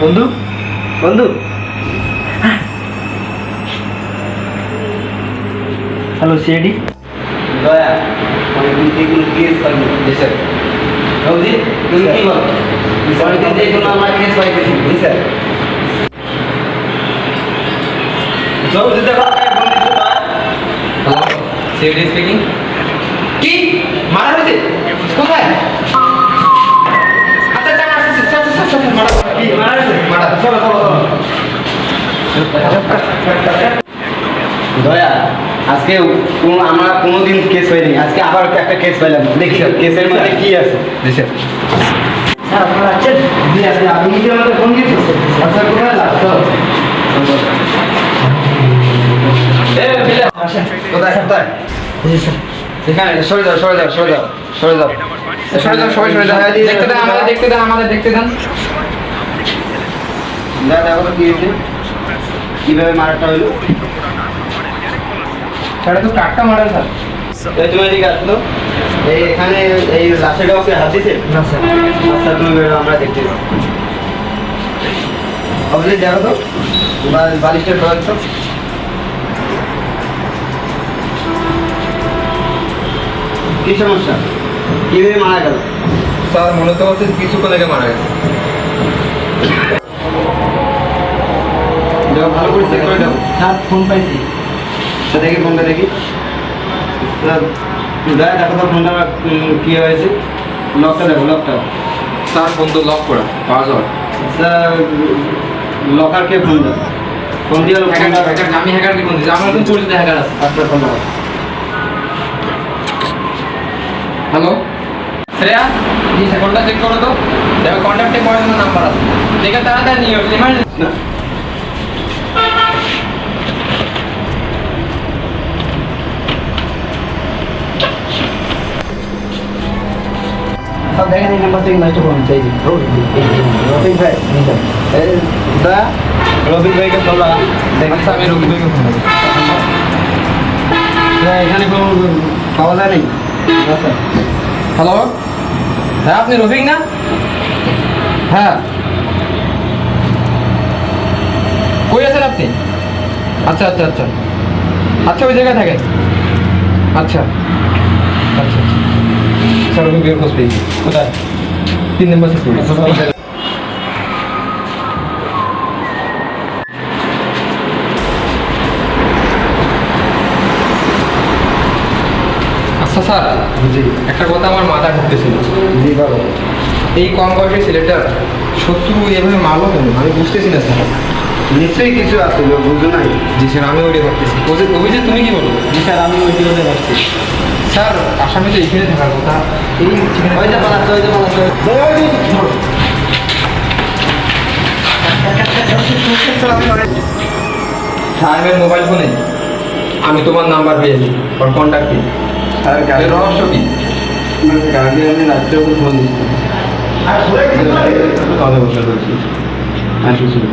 বন্ধু বন্ধু hello CID দয়া অনেকদিন থেকে কোনো কেস পাইনি স্যার রোজি তুমি কি বল অনেকদিন থেকে কোনো আমার কেস পাইতেছি জি স্যার জলদি দেখো ফোন দিচ্ছ দয়া হ্যালো সিআইডি স্পিকিং কি মারা হয়েছে কোথায় আচ্ছা জানা আসছে স্যার মারা কি মারা হয়েছে মারা চলো চলো দয়া আজকে আমরা কোনোদিন কেস হয়নি আজকে আবার একটা কেস পাইলাম দেখি কেসের মধ্যে কি আছে স্যার স্যার আপনারা আছেন জি আজকে আপনি কি আমাকে ফোন দিয়েছেন আচ্ছা কোথায় লাগতো কোথায় কোথায় জি স্যার এখানে সরে যাও সরে যাও সরে যাও সরে যাও সরে যাও সবাই সরে যাও দেখতে দেন আমাদের দেখতে দেন দেখো তো কি হয়েছে কিভাবে মারাটা হইলো সেটা তো কাটটা মারা স্যার এই তুমি এদিকে আসলো এই এখানে এই লাশের ওকে হাত দিছে না স্যার আচ্ছা তুমি বেরো আমরা দেখতে অবশ্যই দেখো তো বালিশটা ধরে তো কি সমস্যা কিভাবে মারা গেল স্যার মনে তো হচ্ছে কিছুক্ষণ আগে মারা গেছে। দেখো ভালো করে চেক করে দাও স্যার ফোন পাইছি তো দেখি ফোনটা দেখি দয়া দেখো তো ফোনটা কি হয়েছে লকটা দেখো লকটা স্যার ফোন তো লক করা পাসওয়ার্ড স্যার লকার কে ফোন দাও ফোন দিয়ে আমি হ্যাকারকে ফোন দিচ্ছি আমার একজন পরিচিত হ্যাকার আছে। আচ্ছা ফোন দাও হ্যালো শ্রেয়া জি স্যার ফোনটা চেক করো তো দেখো কন্ট্যাক্টে করার জন্য নাম্বার আছে দেখে তাড়াতাড়ি নিয়ে আসবে ইমার্জেন্সি না স্যার দেখেন এই নাম্বার থেকে ম্যাচটা ফোন চাই রফিক ভাই এই দয়া রফিক ভাইকে ফোন লাগা দেখ আচ্ছা আমি রবি ভাইকে ফোন করবো। এখানে কোনো পাওয়া যায় নাই আচ্ছা হ্যালো হ্যাঁ আপনি রফিক না হ্যাঁ কই আছেন আপনি আচ্ছা আচ্ছা আচ্ছা আচ্ছা ওই জায়গায় থাকেন আচ্ছা আচ্ছা স্যার রফিক ভাইয়ের খোঁজ পেয়েছি কোথায় 3 নম্বর সিকিউরিটি আচ্ছা স্যার জি একটা কথা আমার মাথা ঢুকতেছিল জি বাবু এই কম বয়সের ছেলেটা শত্রু এভাবে মারলো কেন আমি বুঝতেছি না স্যার নিশ্চয়ই কিছু আছে বুঝো নাই জি স্যার আমি ওইটাই ভাবতেছি অভিজিৎ তুমি কি বলো জি স্যার আমি ওই দিকে ভাবছি স্যার আসামি তো এখানে থাকার কথা এই ঠিকানা ওই যে পালাচ্ছে ওই যে পালাচ্ছে সাহেবের মোবাইল ফোনে আমি তোমার নাম্বার পেয়েছি ওর কন্ট্যাক্ট দিই স্যার এর রহস্য কি গাড়ি আমি রাত্রে ওকে ফোন দিচ্ছি কথা বলতে বলছি আসি ছিল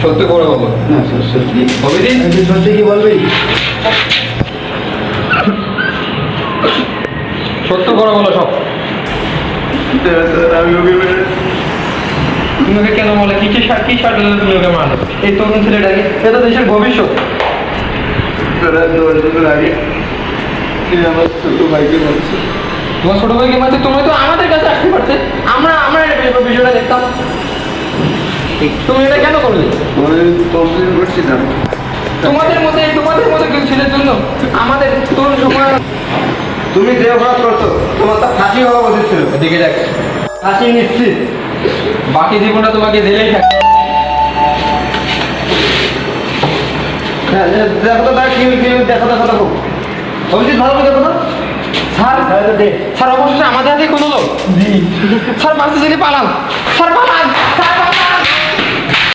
সত্যি করে বলো না স্যার সত্যি অভিজিৎ সত্যি কি বলবি সত্য করে বলো সব আমি ওকে তুমি ওকে কেন বলে কি কি স্বার্থে তুমি ওকে মারো এই তরুণ ছেলেটাকে এটা দেশের ভবিষ্যৎ আগে আমার ছোট ভাইকে বলছি তোমার ছোট ভাইকে মারতে তুমি তো আমাদের কাছে আসতে পারতে আমরা আমরা বিষয়টা দেখতাম তুমি এটা কেন করলে আমি কমপ্লেন করছিলাম তোমাদের মতো কেউ ছেলের জন্য আমাদের তরুণ সময় তুমি যে অপরাধ করছো তোমার তো ফাঁসি হওয়া উচিত ছিল দিকে দেখ ফাঁসি নিশ্চিত বাকি জীবনটা তোমাকে জেলেই থাকে দেখো তো তার কি দেখো দেখো দেখো অভিজিৎ ভালো করে দেখো তো স্যার স্যার অবশেষে আমাদের হাতে কোনো লোক স্যার বাঁচতে জেনে পালাম স্যার পালান